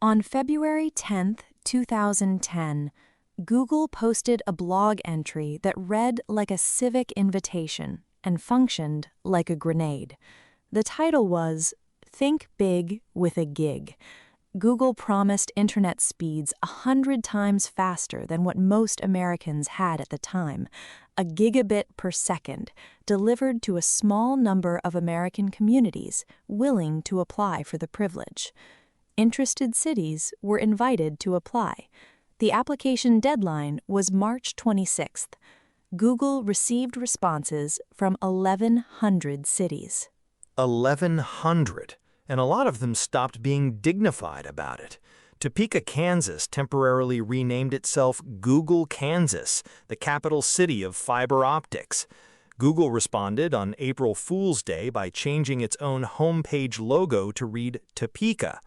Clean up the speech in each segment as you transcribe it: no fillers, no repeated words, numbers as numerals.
On February 10, 2010, Google posted a blog entry that read like a civic invitation and functioned like a grenade. The title was, "Think Big with a Gig." Google promised internet speeds 100 times faster than what most Americans had at the time, a gigabit per second, delivered to a small number of American communities willing to apply for the privilege. Interested cities were invited to apply. The application deadline was March 26th. Google received responses from 1,100 cities. 1,100, and a lot of them stopped being dignified about it. Topeka, Kansas temporarily renamed itself Google, Kansas, the capital city of fiber optics. Google responded on April Fool's Day by changing its own homepage logo to read Topeka.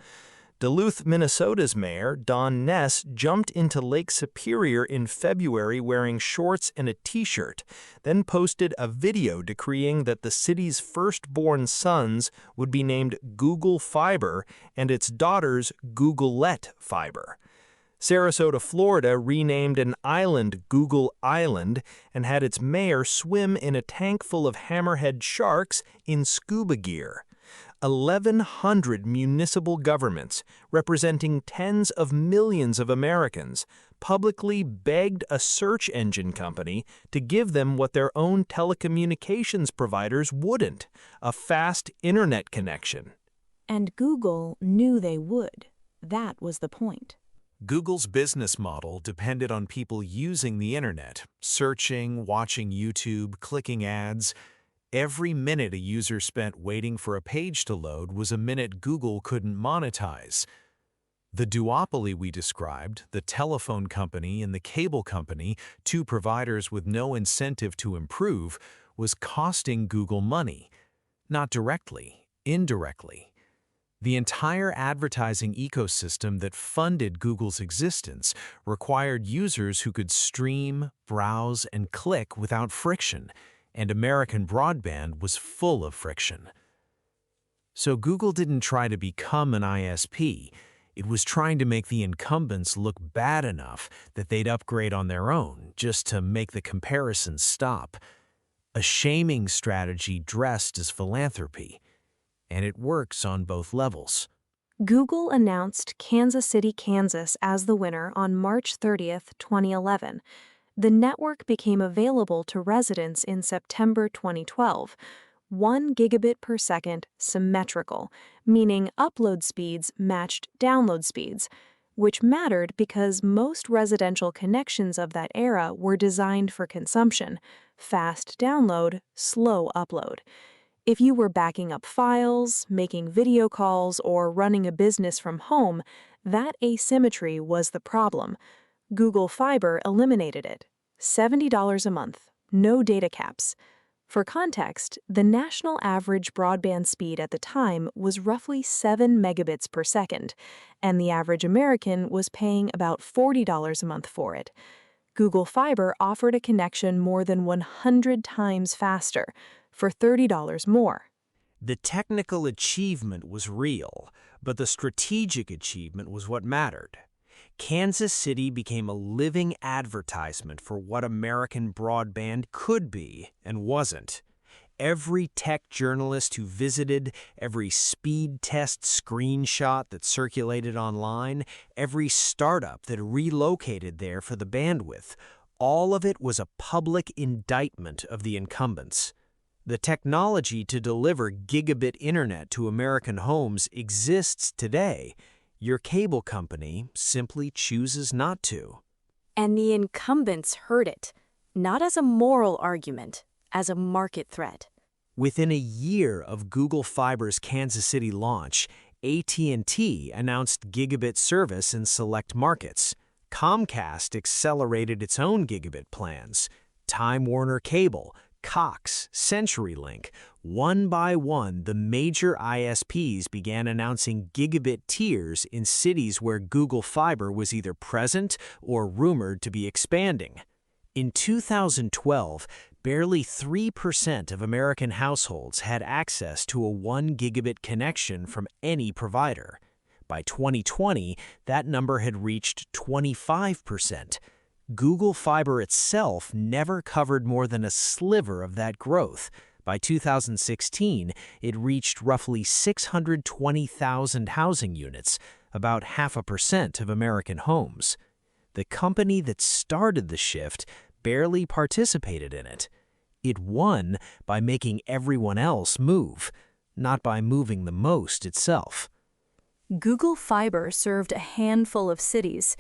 Duluth, Minnesota's mayor, Don Ness, jumped into Lake Superior in February wearing shorts and a t-shirt, then posted a video decreeing that the city's firstborn sons would be named Google Fiber and its daughters Googleette Fiber. Sarasota, Florida renamed an island Google Island and had its mayor swim in a tank full of hammerhead sharks in scuba gear. 1,100 municipal governments, representing tens of millions of Americans, publicly begged a search engine company to give them what their own telecommunications providers wouldn't: a fast internet connection. And Google knew they would. That was the point. Google's business model depended on people using the internet, searching, watching YouTube, clicking ads. Every minute a user spent waiting for a page to load was a minute Google couldn't monetize. The duopoly we described, the telephone company and the cable company, two providers with no incentive to improve, was costing Google money. Not directly, indirectly. The entire advertising ecosystem that funded Google's existence required users who could stream, browse, and click without friction. And American broadband was full of friction. So Google didn't try to become an ISP. It was trying to make the incumbents look bad enough that they'd upgrade on their own, just to make the comparisons stop. A shaming strategy dressed as philanthropy. And it works on both levels. Google announced Kansas City, Kansas as the winner on March 30th, 2011. The network became available to residents in September 2012, 1 gigabit per second symmetrical, meaning upload speeds matched download speeds, which mattered because most residential connections of that era were designed for consumption: fast download, slow upload. If you were backing up files, making video calls, or running a business from home, that asymmetry was the problem. Google Fiber eliminated it. $70 a month, no data caps. For context, the national average broadband speed at the time was roughly 7 megabits per second, and the average American was paying about $40 a month for it. Google Fiber offered a connection more than 100 times faster, for $30 more. The technical achievement was real, but the strategic achievement was what mattered. Kansas City became a living advertisement for what American broadband could be and wasn't. Every tech journalist who visited, every speed test screenshot that circulated online, every startup that relocated there for the bandwidth, all of it was a public indictment of the incumbents. The technology to deliver gigabit internet to American homes exists today. Your cable company simply chooses not to. And the incumbents heard it, not as a moral argument, as a market threat. Within a year of Google Fiber's Kansas City launch, AT&T announced gigabit service in select markets. Comcast accelerated its own gigabit plans. Time Warner Cable, Cox, CenturyLink, one by one, the major ISPs began announcing gigabit tiers in cities where Google Fiber was either present or rumored to be expanding. In 2012, barely 3% of American households had access to a 1 gigabit connection from any provider. By 2020, that number had reached 25%. Google Fiber itself never covered more than a sliver of that growth. By 2016, it reached roughly 620,000 housing units, about 0.5% of American homes. The company that started the shift barely participated in it. It won by making everyone else move, not by moving the most itself. Google Fiber served a handful of cities.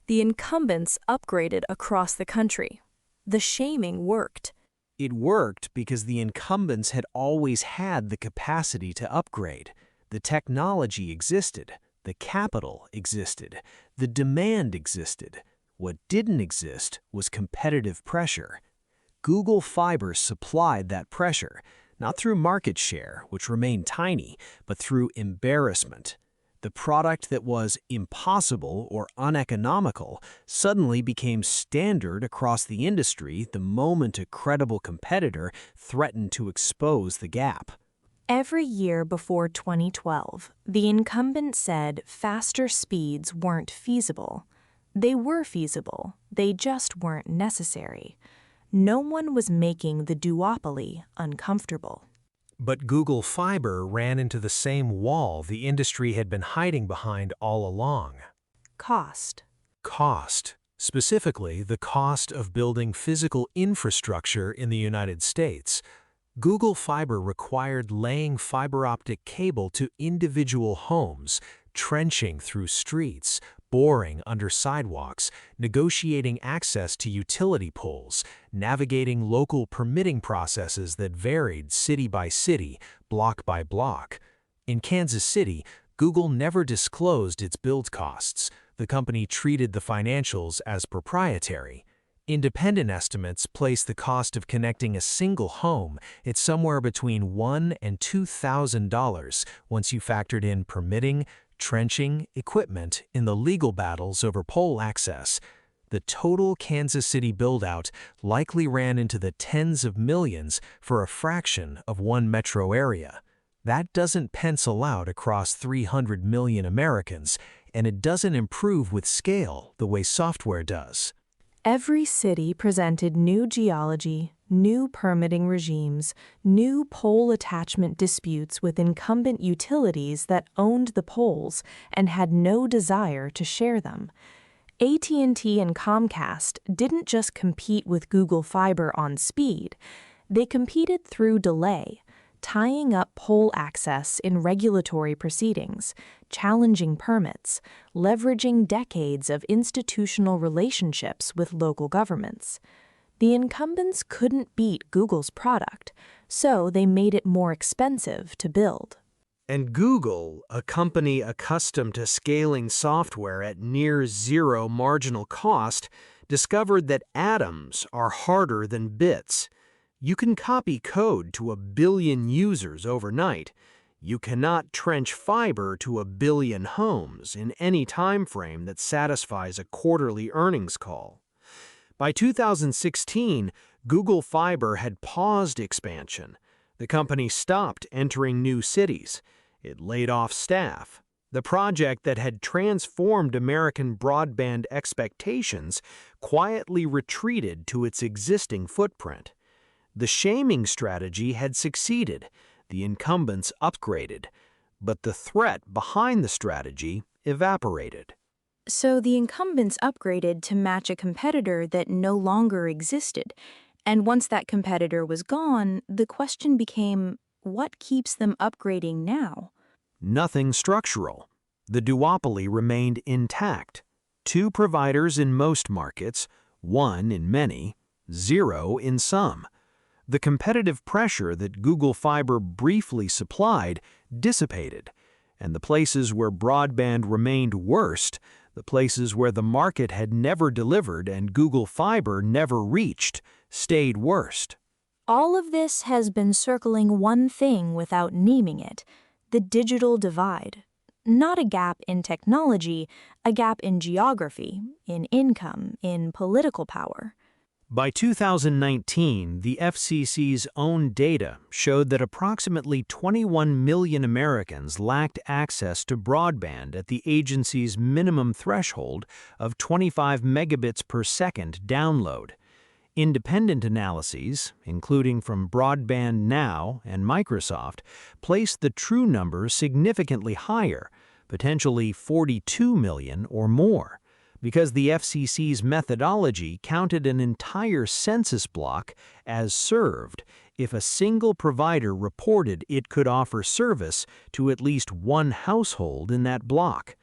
The incumbents upgraded across the country. The shaming worked. It worked because the incumbents had always had the capacity to upgrade. The technology existed. The capital existed. The demand existed. What didn't exist was competitive pressure. Google Fiber supplied that pressure, not through market share, which remained tiny, but through embarrassment. The product that was impossible or uneconomical suddenly became standard across the industry the moment a credible competitor threatened to expose the gap. Every year before 2012, the incumbent said faster speeds weren't feasible. They were feasible, they just weren't necessary. No one was making the duopoly uncomfortable. But Google Fiber ran into the same wall the industry had been hiding behind all along. Cost. Cost. Specifically, the cost of building physical infrastructure in the United States. Google Fiber required laying fiber optic cable to individual homes, trenching through streets, boring under sidewalks, negotiating access to utility poles, navigating local permitting processes that varied city by city, block by block. In Kansas City, Google never disclosed its build costs. The company treated the financials as proprietary. Independent estimates place the cost of connecting a single home at somewhere between $1,000 and $2,000 once you factored in permitting, trenching, equipment in the legal battles over pole access. The total Kansas City build-out likely ran into the tens of millions for a fraction of one metro area. That doesn't pencil out across 300 million Americans, and it doesn't improve with scale the way software does. Every city presented new geology, new permitting regimes, new pole attachment disputes with incumbent utilities that owned the poles and had no desire to share them. AT&T and Comcast didn't just compete with Google Fiber on speed, they competed through delay, tying up pole access in regulatory proceedings, challenging permits, leveraging decades of institutional relationships with local governments. The incumbents couldn't beat Google's product, so they made it more expensive to build. And Google, a company accustomed to scaling software at near zero marginal cost, discovered that atoms are harder than bits. You can copy code to 1 billion users overnight. You cannot trench fiber to 1 billion homes in any time frame that satisfies a quarterly earnings call. By 2016, Google Fiber had paused expansion. The company stopped entering new cities. It laid off staff. The project that had transformed American broadband expectations quietly retreated to its existing footprint. The shaming strategy had succeeded. The incumbents upgraded. But the threat behind the strategy evaporated. So the incumbents upgraded to match a competitor that no longer existed. And once that competitor was gone, the question became, what keeps them upgrading now? Nothing structural. The duopoly remained intact. 2 providers in most markets, 1 in many, 0 in some. The competitive pressure that Google Fiber briefly supplied dissipated, and the places where broadband remained worst, the places where the market had never delivered and Google Fiber never reached, stayed worst. All of this has been circling one thing without naming it, the digital divide. Not a gap in technology, a gap in geography, in income, in political power. By 2019, the FCC's own data showed that approximately 21 million Americans lacked access to broadband at the agency's minimum threshold of 25 megabits per second download. Independent analyses, including from Broadband Now and Microsoft, placed the true number significantly higher, potentially 42 million or more, because the FCC's methodology counted an entire census block as served if a single provider reported it could offer service to at least one household in that block.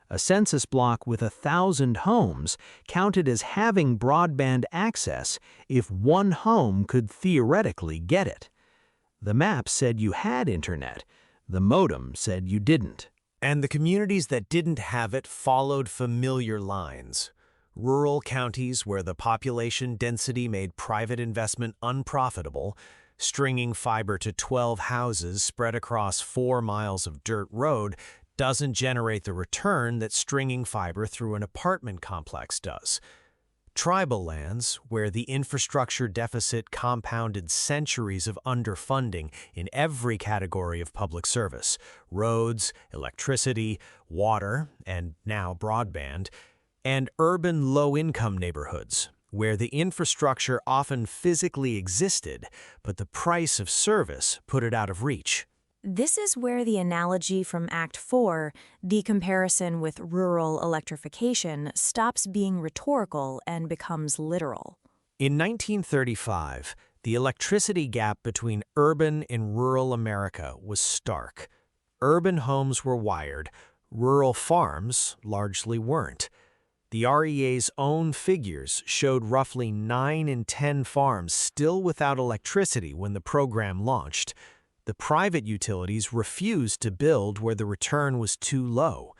A census block with 1,000 homes counted as having broadband access if one home could theoretically get it. The map said you had internet. The modem said you didn't. And the communities that didn't have it followed familiar lines. Rural counties where the population density made private investment unprofitable, stringing fiber to 12 houses spread across 4 miles of dirt road doesn't generate the return that stringing fiber through an apartment complex does. Tribal lands, where the infrastructure deficit compounded centuries of underfunding in every category of public service, roads, electricity, water, and now broadband, and urban low-income neighborhoods, where the infrastructure often physically existed, but the price of service put it out of reach. This is where the analogy from Act 4, the comparison with rural electrification, stops being rhetorical and becomes literal. In 1935, the electricity gap between urban and rural America was stark. Urban homes were wired, rural farms largely weren't. The REA's own figures showed roughly 9 in 10 farms still without electricity when the program launched. The private utilities refused to build where the return was too low.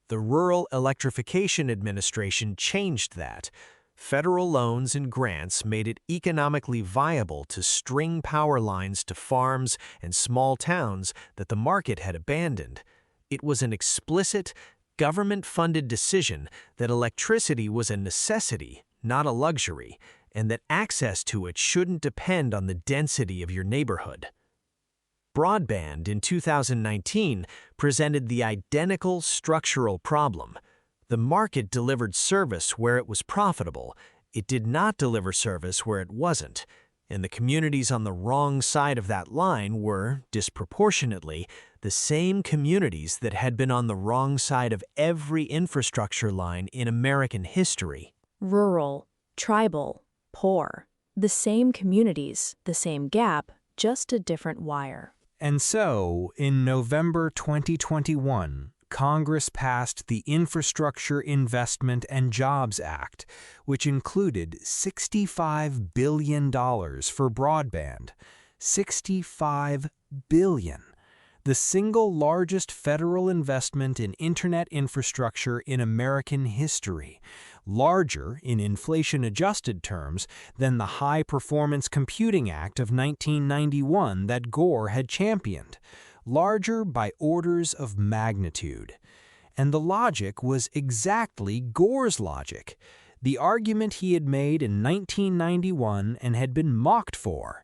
The Rural Electrification Administration changed that. Federal loans and grants made it economically viable to string power lines to farms and small towns that the market had abandoned. It was an explicit, government-funded decision that electricity was a necessity, not a luxury, and that access to it shouldn't depend on the density of your neighborhood. Broadband in 2019 presented the identical structural problem. The market delivered service where it was profitable. It did not deliver service where it wasn't. And the communities on the wrong side of that line were, disproportionately, the same communities that had been on the wrong side of every infrastructure line in American history. Rural, tribal, poor. The same communities, the same gap, just a different wire. And so, in November 2021, Congress passed the Infrastructure Investment and Jobs Act, which included $65 billion for broadband. $65 billion. The single largest federal investment in internet infrastructure in American history, larger in inflation-adjusted terms than the High-Performance Computing Act of 1991 that Gore had championed, larger by orders of magnitude. And the logic was exactly Gore's logic, the argument he had made in 1991 and had been mocked for.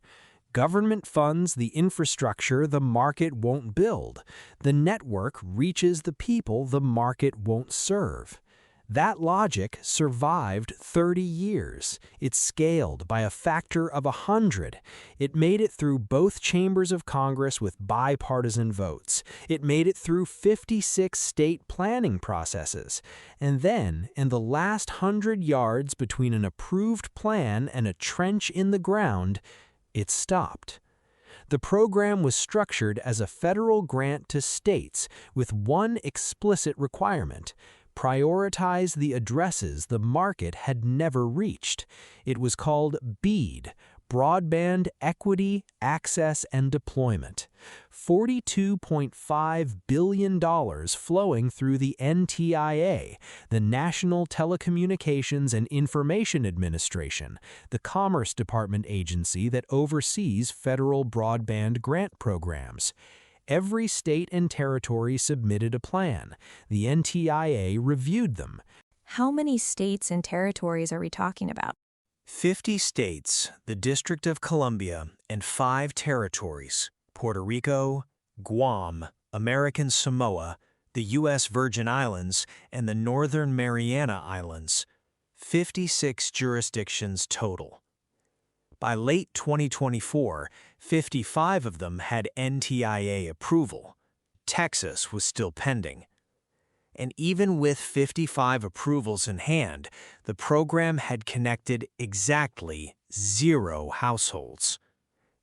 Government funds the infrastructure the market won't build. The network reaches the people the market won't serve. That logic survived 30 years. It scaled by a factor of 100. It made it through both chambers of Congress with bipartisan votes. It made it through 56 state planning processes. And then, in the last 100 yards between an approved plan and a trench in the ground, it stopped. The program was structured as a federal grant to states with one explicit requirement: prioritize the addresses the market had never reached. It was called BEAD, Broadband Equity, Access, and Deployment. $42.5 billion flowing through the NTIA, the National Telecommunications and Information Administration, the Commerce Department agency that oversees federal broadband grant programs. Every state and territory submitted a plan. The NTIA reviewed them. How many states and territories are we talking about? 50 states, the District of Columbia, and 5 territories, Puerto Rico, Guam, American Samoa, the U.S. Virgin Islands, and the Northern Mariana Islands. 56 jurisdictions total. By late 2024, 55 of them had NTIA approval. Texas was still pending. And even with 55 approvals in hand, the program had connected exactly 0 households.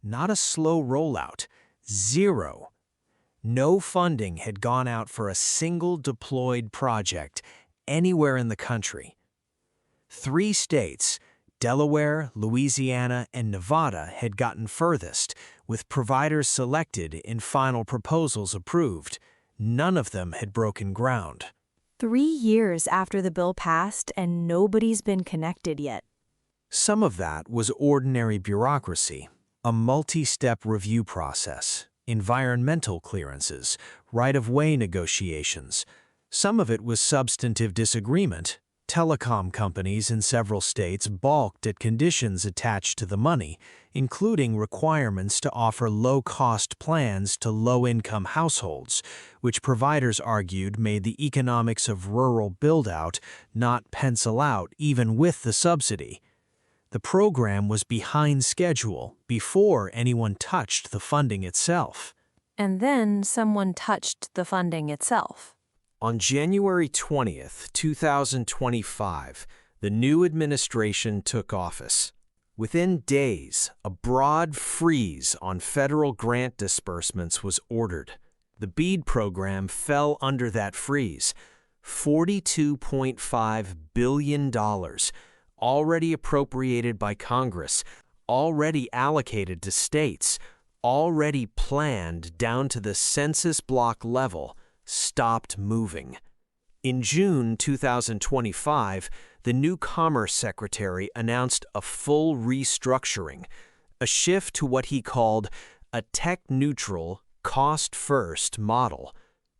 Not a slow rollout, 0. No funding had gone out for a single deployed project anywhere in the country. 3 states, Delaware, Louisiana, and Nevada, had gotten furthest, with providers selected and final proposals approved. None of them had broken ground. 3 years after the bill passed, and nobody's been connected yet. Some of that was ordinary bureaucracy, a multi-step review process, environmental clearances, right-of-way negotiations. Some of it was substantive disagreement. Telecom companies in several states balked at conditions attached to the money, including requirements to offer low-cost plans to low-income households, which providers argued made the economics of rural build-out not pencil out even with the subsidy. The program was behind schedule before anyone touched the funding itself. And then someone touched the funding itself. On January 20th, 2025, the new administration took office. Within days, a broad freeze on federal grant disbursements was ordered. The BEAD program fell under that freeze. $42.5 billion, already appropriated by Congress, already allocated to states, already planned down to the census block level, stopped moving. In June 2025, the new Commerce Secretary announced a full restructuring, a shift to what he called a tech-neutral, cost-first model.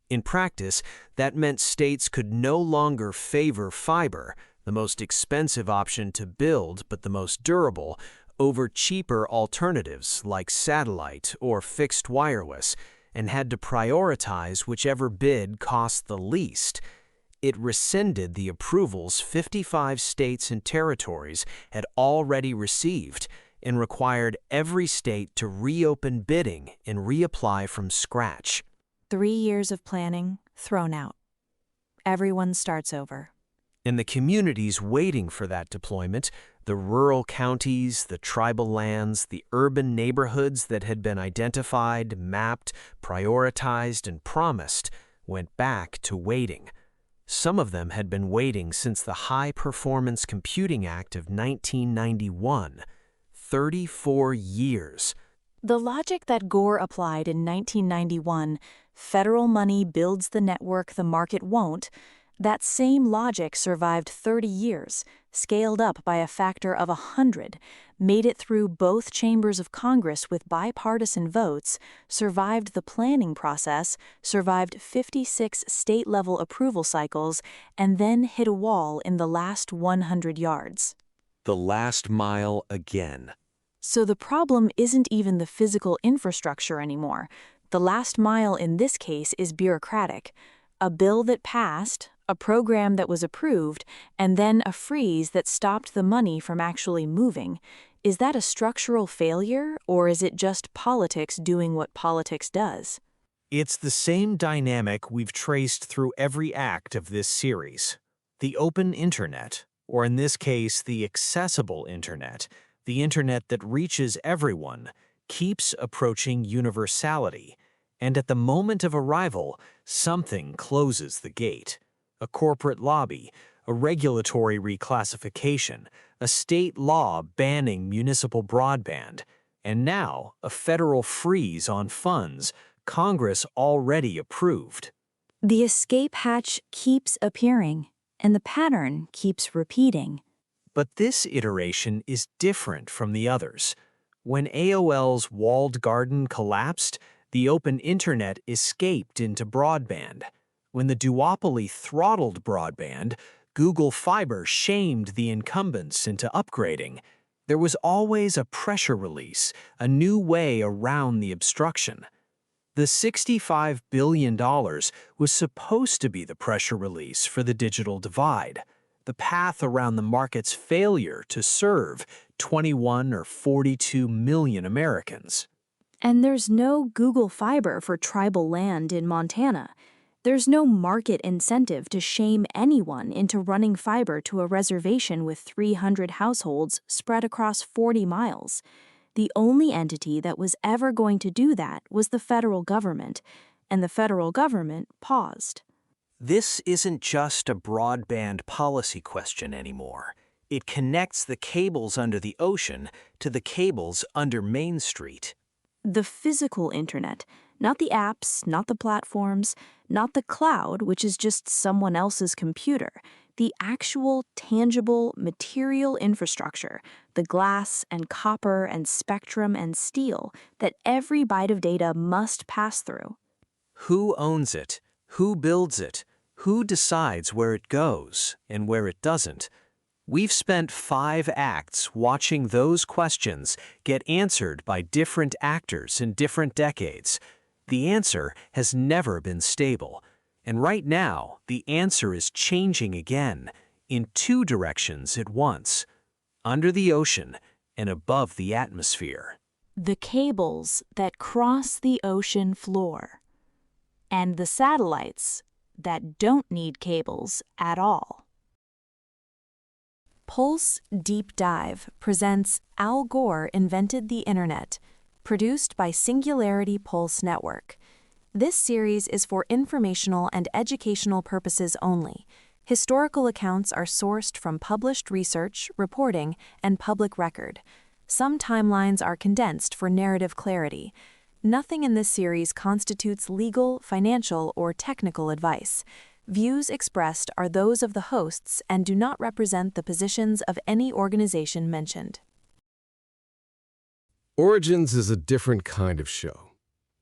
In practice, that meant states could no longer favor fiber, the most expensive option to build but the most durable, over cheaper alternatives like satellite or fixed wireless, and had to prioritize whichever bid cost the least. It rescinded the approvals 55 states and territories had already received and required every state to reopen bidding and reapply from scratch. 3 years of planning thrown out. Everyone starts over. And the communities waiting for that deployment, the rural counties, the tribal lands, the urban neighborhoods that had been identified, mapped, prioritized, and promised, went back to waiting. Some of them had been waiting since the High Performance Computing Act of 1991. 34 years. The logic that Gore applied in 1991, federal money builds the network the market won't, that same logic survived 30 years, scaled up by a factor of 100, made it through both chambers of Congress with bipartisan votes, survived the planning process, survived 56 state-level approval cycles, and then hit a wall in the last 100 yards. The last mile again. So the problem isn't even the physical infrastructure anymore. The last mile in this case is bureaucratic. A bill that passed, a program that was approved, and then a freeze that stopped the money from actually moving. Is that a structural failure, or is it just politics doing what politics does? It's the same dynamic we've traced through every act of this series. The open internet, or in this case, the accessible internet, the internet that reaches everyone, keeps approaching universality. And at the moment of arrival, something closes the gate. A corporate lobby, a regulatory reclassification, a state law banning municipal broadband, and now a federal freeze on funds Congress already approved. The escape hatch keeps appearing, and the pattern keeps repeating. But this iteration is different from the others. When AOL's walled garden collapsed, the open internet escaped into broadband. When the duopoly throttled broadband, Google Fiber shamed the incumbents into upgrading, there was always a pressure release, a new way around the obstruction. The $65 billion was supposed to be the pressure release for the digital divide, the path around the market's failure to serve 21 or 42 million Americans. And there's no Google Fiber for tribal land in Montana. There's no market incentive to shame anyone into running fiber to a reservation with 300 households spread across 40 miles. The only entity that was ever going to do that was the federal government, and the federal government paused. This isn't just a broadband policy question anymore. It connects the cables under the ocean to the cables under Main Street. The physical internet, not the apps, not the platforms, not the cloud, which is just someone else's computer. The actual, tangible, material infrastructure, the glass and copper and spectrum and steel that every byte of data must pass through. Who owns it? Who builds it? Who decides where it goes and where it doesn't? We've spent 5 acts watching those questions get answered by different actors in different decades. The answer has never been stable. And right now, the answer is changing again, in 2 directions at once, under the ocean and above the atmosphere. The cables that cross the ocean floor, and the satellites that don't need cables at all. Pulse Deep Dive presents Al Gore Invented the Internet, produced by Singularity Pulse Network. This series is for informational and educational purposes only. Historical accounts are sourced from published research, reporting, and public record. Some timelines are condensed for narrative clarity. Nothing in this series constitutes legal, financial, or technical advice. Views expressed are those of the hosts and do not represent the positions of any organization mentioned. Origins is a different kind of show.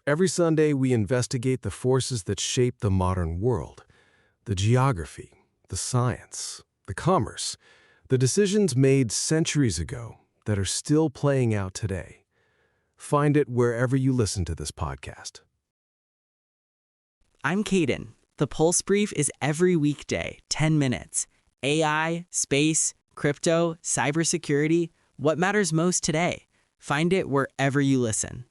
Every Sunday, we investigate the forces that shape the modern world, the geography, the science, the commerce, the decisions made centuries ago that are still playing out today. Find it wherever you listen to this podcast. I'm Caden. The Pulse Brief is every weekday, 10 minutes. AI, space, crypto, cybersecurity, what matters most today? Find it wherever you listen.